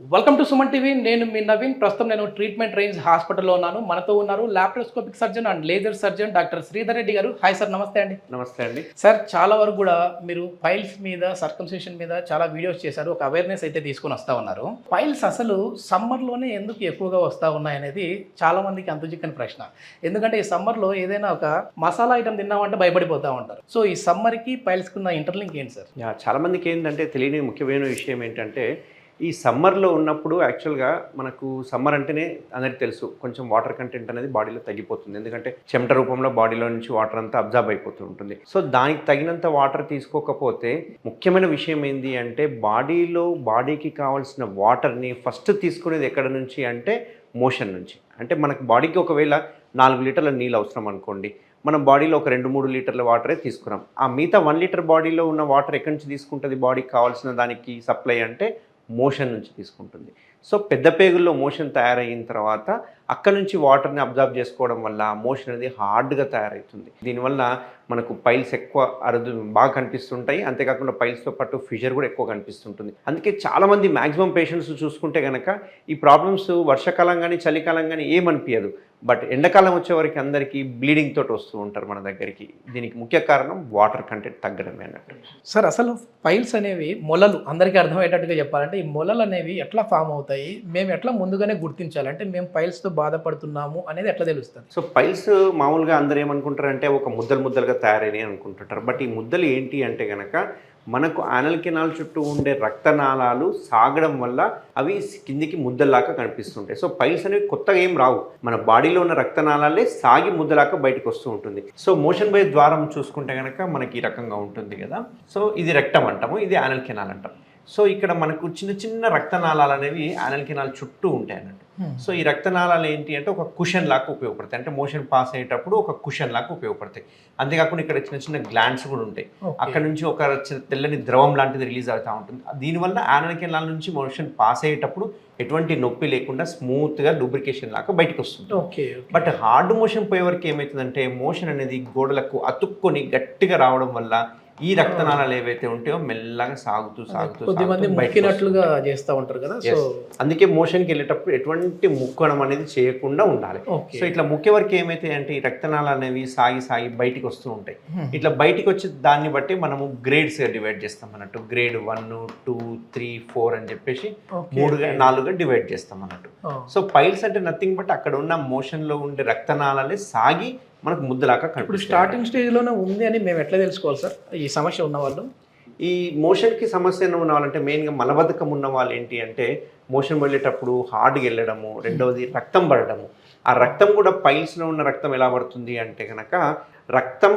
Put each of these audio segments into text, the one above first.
Welcome to Suman TV. నేను మీ నవీన్. ప్రస్తుతం నేను ట్రీట్మెంట్ రేంజ్ హాస్పిటల్లో ఉన్నాను. మనతో ఉన్నారు laparoscopic surgeon and laser surgeon doctor Sridhar Reddy garu. Hi sir, నమస్తే అండి. నమస్తే అండి. సార్, చాలా వరకు కూడా మీరు పైల్స్ మీద, సర్కంసిషన్ మీద చాలా వీడియోస్ చేశారు. ఒక అవేర్నెస్ అయితే తీసుకొని వస్తూ ఉన్నారు. పైల్స్ అసలు సమ్మర్లోనే ఎందుకు ఎక్కువగా వస్తూ ఉన్నాయనేది చాలా మందికి అంతుచిక్కని ప్రశ్న. ఎందుకంటే ఈ సమ్మర్లో ఏదైనా ఒక మసాలా ఐటమ్ తిన్నామంటే భయపడిపోతూ ఉంటారు. సో ఈ సమ్మర్కి పైల్స్కి ఉన్న ఇంటర్లింక్ ఏంటి సార్? చాలా మందికి ఏంటంటే తెలియని ముఖ్యమైన విషయం ఏంటంటే ఈ సమ్మర్లో ఉన్నప్పుడు యాక్చువల్గా మనకు సమ్మర్ అంటేనే అందరికీ తెలుసు కొంచెం వాటర్ కంటెంట్ అనేది బాడీలో తగ్గిపోతుంది. ఎందుకంటే చెమట రూపంలో బాడీలో నుంచి వాటర్ అంతా అబ్జర్వ్ అయిపోతూ ఉంటుంది. సో దానికి తగినంత వాటర్ తీసుకోకపోతే ముఖ్యమైన విషయం ఏంటి అంటే బాడీకి కావాల్సిన వాటర్ని ఫస్ట్ తీసుకునేది ఎక్కడ నుంచి అంటే మోషన్ నుంచి. అంటే మనకు బాడీకి ఒకవేళ 4 లీటర్ల నీళ్ళు అవసరం అనుకోండి, మన బాడీలో ఒక 2-3 లీటర్ల వాటరే తీసుకున్నాం. ఆ మిగతా 1 లీటర్ బాడీలో ఉన్న వాటర్ ఎక్కడి నుంచి తీసుకుంటుంది బాడీకి కావాల్సిన దానికి సప్లై అంటే మోషన్ నుంచి తీసుకుంటుంది. సో పెద్ద పేగుల్లో మోషన్ తయారైన తర్వాత అక్కడ నుంచి వాటర్ని అబ్జర్వ్ చేసుకోవడం వల్ల మోషన్ అనేది హార్డ్గా తయారవుతుంది. దీనివల్ల మనకు పైల్స్ ఎక్కువ బాగా కనిపిస్తుంటాయి. అంతేకాకుండా పైల్స్తో పాటు ఫిషర్ కూడా ఎక్కువ కనిపిస్తుంటుంది. అందుకే చాలామంది మ్యాక్సిమం పేషెంట్స్ చూసుకుంటే కనుక ఈ ప్రాబ్లమ్స్ వర్షాకాలం కానీ చలికాలం కానీ ఏమనిపించదు, బట్ ఎండాకాలం వచ్చేవరకు అందరికీ బ్లీడింగ్ తోటి వస్తూ ఉంటారు మన దగ్గరికి. దీనికి ముఖ్య కారణం వాటర్ కంటెంట్ తగ్గడమే అన్నట్టు. సార్, అసలు పైల్స్ అనేవి మొలలు, అందరికీ అర్థమయ్యేటట్టుగా చెప్పాలంటే ఈ మొలలు అనేవి ఎట్లా ఫామ్ అవుతాయి, మేము ఎట్లా ముందుగానే గుర్తించాలి, అంటే మేము పైల్స్తో బాధపడుతున్నాము అనేది ఎట్లా తెలుస్తుంది? సో పైల్స్ మామూలుగా అందరూ ఏమనుకుంటారంటే ఒక ముద్దలుగా తయారైనాయి అనుకుంటుంటారు. బట్ ఈ ముద్దలు ఏంటి అంటే కనుక మనకు యానల్ కెనాల్ చుట్టూ ఉండే రక్తనాళాలు సాగడం వల్ల అవి కిందికి ముద్దలాగా కనిపిస్తుంటాయి. సో పైల్స్ అనేవి కొత్తగా ఏం రావు, మన బాడీలో ఉన్న రక్తనాళాలే సాగి ముద్దలాగా బయటకు వస్తూ ఉంటుంది. సో మోషన్ బై ద్వారం చూసుకుంటే కనుక మనకి ఈ రకంగా ఉంటుంది కదా. సో ఇది రెక్టమ్ అంటాము, ఇది యానల్ కెనాల్ అంటాం. సో ఇక్కడ మనకు చిన్న చిన్న రక్తనాళాలు అనేవి యానల్ కెనాల్ చుట్టూ ఉంటాయి అన్నట్టు. సో ఈ రక్తనాళాలు ఏంటి అంటే ఒక కుషన్ లాగా ఉపయోగపడతాయి, అంటే మోషన్ పాస్ అయ్యేటప్పుడు ఒక కుషన్ లాగా ఉపయోగపడతాయి. అంతేకాకుండా ఇక్కడ చిన్న చిన్న గ్లాండ్స్ కూడా ఉంటాయి. అక్కడ నుంచి ఒక తెల్లని ద్రవం లాంటిది రిలీజ్ అవుతూ ఉంటుంది. దీనివల్ల యానల్ కెనాల్ నుంచి మోషన్ పాస్ అయ్యేటప్పుడు ఎటువంటి నొప్పి లేకుండా స్మూత్గా లూబ్రికేషన్ లాగా బయటకు వస్తుంది. బట్ హార్డ్ మోషన్ పోయే వరకు ఏమవుతుందంటే మోషన్ అనేది గోడలకు అతుక్కొని గట్టిగా రావడం వల్ల ఈ రక్తనాళాలు ఏవైతే ఉంటాయో మెల్లగా సాగుతూ ముక్కినట్లుగా చేస్తూ ఉంటారు కదా. సో అందుకే మోషన్కి వెళ్ళేటప్పుడు ఎటువంటి ముక్కడం అనేది చేయకుండా ఉండాలి. సో ఇట్లా ముఖ్య వరకు ఏమైతే అంటే ఈ రక్తనాళాలు అనేవి సాగి బయటికి వస్తూ ఉంటాయి. ఇట్లా బయటికి వచ్చి దాన్ని బట్టి మనము గ్రేడ్స్గా డివైడ్ చేస్తాం అన్నట్టు. గ్రేడ్ 1, 2, 3, 4 అని చెప్పేసి 3-4గా డివైడ్ చేస్తాం అన్నట్టు. సో పైల్స్ అంటే నథింగ్ బట్ అక్కడ ఉన్న మోషన్లో ఉండే రక్తనాళాలే సాగి మనకు ముద్దలాగా ఇప్పుడు స్టార్టింగ్ స్టేజ్లోనే ఉంది అని మేము ఎట్లా తెలుసుకోవాలి సార్ ఈ సమస్య ఉన్నవాళ్ళు? ఈ మోషన్కి సమస్య ఉన్న వాళ్ళంటే మెయిన్గా మలబద్ధకం ఉన్న వాళ్ళు ఏంటి అంటే మోషన్ వెళ్ళేటప్పుడు హార్డ్గా వెళ్ళడము, రెండవది రక్తం పడడము. ఆ రక్తం కూడా పైల్స్లో ఉన్న రక్తం ఎలా పడుతుంది అంటే కనుక రక్తం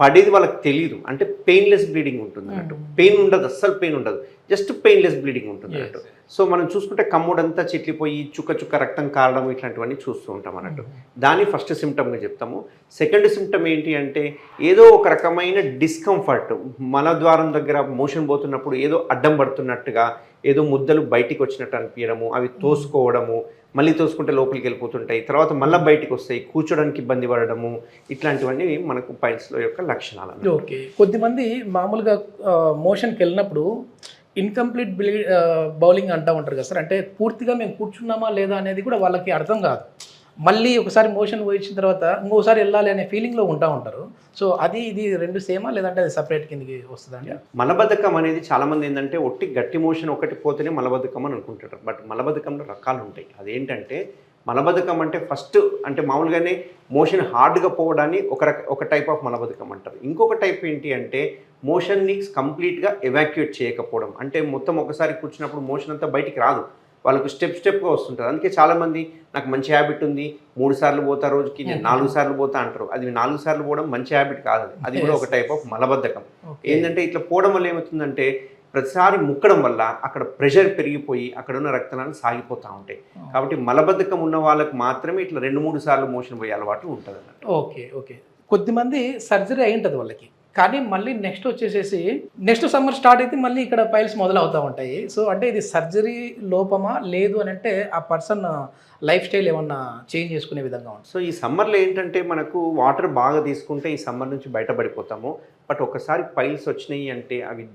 పడేది వాళ్ళకి తెలియదు, అంటే పెయిన్లెస్ బ్లీడింగ్ ఉంటుంది అన్నట్టు. పెయిన్ ఉండదు, అస్సలు పెయిన్ ఉండదు, జస్ట్ పెయిన్లెస్ బ్లీడింగ్ ఉంటుంది అన్నట్టు. సో మనం చూసుకుంటే కమ్ముడంతా చిట్లిపోయి చుక్క రక్తం కారడం ఇట్లాంటివన్నీ చూస్తూ ఉంటాం అన్నట్టు. దాన్ని ఫస్ట్ సిమ్టమ్గా చెప్తాము. సెకండ్ సిమ్టమ్ ఏంటి అంటే ఏదో ఒక రకమైన డిస్కంఫర్ట్, మలద్వారం దగ్గర మోషన్ పోతున్నప్పుడు ఏదో అడ్డం పడుతున్నట్టుగా, ఏదో ముద్దలు బయటికి వచ్చినట్టు అనిపించడము, అవి తోసుకోవడము, మళ్ళీ తోసుకుంటే లోపలికి వెళ్ళిపోతుంటాయి, తర్వాత మళ్ళీ బయటికి వస్తాయి, కూర్చోడానికి ఇబ్బంది పడడము, ఇట్లాంటివన్నీ మనకు పైల్స్లో యొక్క లక్షణాలు. ఓకే, కొద్దిమంది మామూలుగా మోషన్కి వెళ్ళినప్పుడు ఇన్కంప్లీట్ బౌలింగ్ అంటూ ఉంటారు కదా సార్, అంటే పూర్తిగా మేము కూర్చున్నామా లేదా అనేది కూడా వాళ్ళకి అర్థం కాదు. మళ్ళీ ఒకసారి మోషన్ పోయించిన తర్వాత ఇంకోసారి వెళ్ళాలి అనే ఫీలింగ్లో ఉంటారు. సో అది ఇది రెండు సేమా లేదంటే అది సపరేట్ కిందకి వస్తుందండి? మలబద్ధకం అనేది చాలామంది ఏంటంటే ఒట్టి గట్టి మోషన్ ఒకటి పోతేనే మలబద్ధకం అని అనుకుంటారు. బట్ మలబద్ధకంలో రకాలు ఉంటాయి. అదేంటంటే మలబద్ధకం అంటే ఫస్ట్ అంటే మామూలుగానే మోషన్ హార్డ్గా పోవడాన్ని ఒక టైప్ ఆఫ్ మలబద్ధకం అంటారు. ఇంకొక టైప్ ఏంటి అంటే మోషన్ని కంప్లీట్గా ఎవాక్యుయేట్ చేయకపోవడం, అంటే మొత్తం ఒకసారి కూర్చున్నప్పుడు మోషన్ అంతా బయటికి రాదు, వాళ్ళకు స్టెప్గా వస్తుంటుంది. అందుకే చాలామంది నాకు మంచి హ్యాబిట్ ఉంది, 3 సార్లు పోతా రోజుకి, నేను 4 సార్లు పోతా అంటారు. అది 4 సార్లు పోవడం మంచి హ్యాబిట్ కాదు, అది కూడా ఒక టైప్ ఆఫ్ మలబద్ధకం. ఏంటంటే ఇట్లా పోవడం వల్ల ఏమవుతుందంటే ప్రతిసారి ముక్కడం వల్ల అక్కడ ప్రెషర్ పెరిగిపోయి అక్కడ ఉన్న రక్తనాలు సాగిపోతూ ఉంటాయి. కాబట్టి మలబద్ధకం ఉన్న వాళ్ళకి మాత్రమే ఇట్లా 2-3 సార్లు మోషన్ పోయే అలవాటు ఉంటుంది అన్నట్టు. ఓకే, కొద్దిమంది సర్జరీ అయి ఉంటుంది వాళ్ళకి, కానీ మళ్ళీ నెక్స్ట్ సమ్మర్ స్టార్ట్ అయితే మళ్ళీ ఇక్కడ పైల్స్ మొదలవుతూ ఉంటాయి. సో అంటే ఇది సర్జరీ లోపమా లేదు అని అంటే ఆ పర్సన్ లైఫ్ స్టైల్ ఏమన్నా చేంజ్ చేసుకునే విధంగా ఉంటుంది? సో ఈ సమ్మర్లో ఏంటంటే మనకు వాటర్ బాగా తీసుకుంటే ఈ సమ్మర్ నుంచి బయటపడిపోతాము. బట్ ఒకసారి పైల్స్ వచ్చినాయి అంటే అవి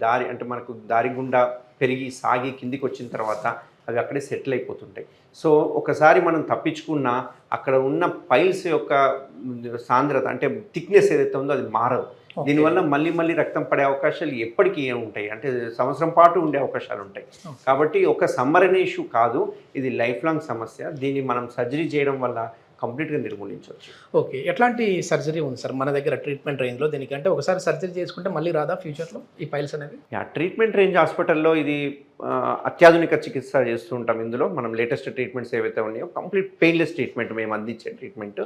మనకు దారి గుండా పెరిగి సాగి కిందికి వచ్చిన తర్వాత అవి అక్కడే సెటిల్ అయిపోతుంటాయి. సో ఒకసారి మనం తప్పించుకున్నా అక్కడ ఉన్న పైల్స్ యొక్క సాంద్రత అంటే థిక్నెస్ ఏదైతే ఉందో అది మారదు. దీనివల్ల మళ్ళీ మళ్ళీ రక్తం పడే అవకాశాలు ఎప్పటికీ ఉంటాయి, అంటే సంవత్సరం పాటు ఉండే అవకాశాలు ఉంటాయి. కాబట్టి ఒక సమ్మర్ అనే ఇష్యూ కాదు, ఇది లైఫ్ లాంగ్ సమస్య. దీన్ని మనం సర్జరీ చేయడం వల్ల కంప్లీట్గా నిర్మూలించవచ్చు. ఓకే, ఎట్లాంటి సర్జరీ ఉంది సార్ మన దగ్గర ట్రీట్మెంట్ రేంజ్లో దీనికంటే? ఒకసారి సర్జరీ చేసుకుంటే మళ్ళీ రాదా ఫ్యూచర్లో ఈ పైల్స్ అనేది? ట్రీట్మెంట్ రేంజ్ హాస్పిటల్లో ఇది అత్యాధునిక చికిత్స చేస్తూ ఉంటాం. ఇందులో మనం లేటెస్ట్ ట్రీట్మెంట్స్ ఏవైతే ఉన్నాయో కంప్లీట్ పెయిన్లెస్ ట్రీట్మెంట్ మేము అందించే ట్రీట్మెంట్.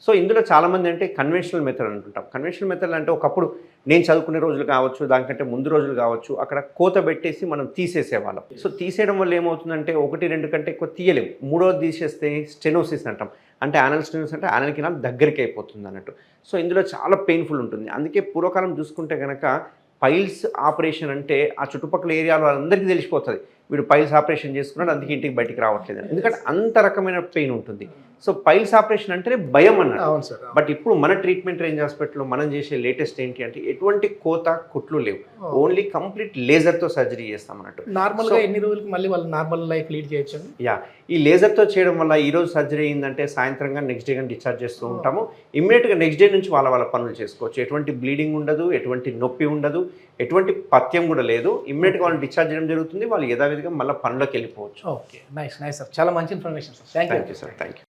సో ఇందులో చాలామంది అంటే కన్వెన్షనల్ మెథడ్ అంటుంటాం. కన్వెన్షనల్ మెథడ్ అంటే ఒకప్పుడు నేను చదువుకునే రోజులు కావచ్చు, దానికంటే ముందు రోజులు కావచ్చు, అక్కడ కోత పెట్టేసి మనం తీసేసేవాళ్ళం. సో తీసేయడం వల్ల ఏమవుతుందంటే 1-2 కంటే ఎక్కువ తీయలేము. మూడోది తీసేస్తే స్టెనోసిస్ అంటాం, అంటే యానల్ స్టెనోసిస్ అంటే యానల్ కినాల్ దగ్గరికి అయిపోతుంది అన్నట్టు. సో ఇందులో చాలా పెయిన్ఫుల్ ఉంటుంది. అందుకే పూర్వకాలం చూసుకుంటే కనుక పైల్స్ ఆపరేషన్ అంటే ఆ చుట్టుపక్కల ఏరియాలో వాళ్ళందరికీ తెలిసిపోతుంది, వీడు పైల్స్ ఆపరేషన్ చేసుకున్నాడు అందుకే ఇంటికి బయటికి రావట్లేదు, ఎందుకంటే అంత రకమైన పెయిన్ ఉంటుంది. సో పైల్స్ ఆపరేషన్ అంటేనే భయం అన్నట్టు. అవును సార్. బట్ ఇప్పుడు మన ట్రీట్మెంట్ రేంజ్ హాస్పిటల్లో మనం చేసే లేటెస్ట్ ఏంటి అంటే ఎటువంటి కోత కుట్లు లేవు, ఓన్లీ కంప్లీట్ లేజర్తో సర్జరీ చేస్తాం అన్నట్టు. నార్మల్గా ఎన్ని రోజులకి మళ్ళీ వాళ్ళు నార్మల్ లైఫ్ లీడ్ చేయొచ్చు? ఈ లేజర్తో చేయడం వల్ల ఈ రోజు సర్జరీ అయిందంటే సాయంత్రంగా నెక్స్ట్ డే కానీ డిశ్చార్జ్ చేస్తూ ఉంటాము. ఇమ్మీడియట్గా నెక్స్ట్ డే నుంచి వాళ్ళ పనులు చేసుకోవచ్చు. ఎటువంటి బ్లీడింగ్ ఉండదు, ఎటువంటి నొప్పి ఉండదు, ఎటువంటి పథ్యం కూడా లేదు. ఇమ్మీడియట్గా వాళ్ళు డిశ్చార్జ్ చేయడం జరుగుతుంది, వాళ్ళు యథావిధిగా మళ్ళీ పనులకు వెళ్ళిపోవచ్చు. ఓకే, నైస్ సార్, చాలా మంచి information sir. Thank you sir. Thank you.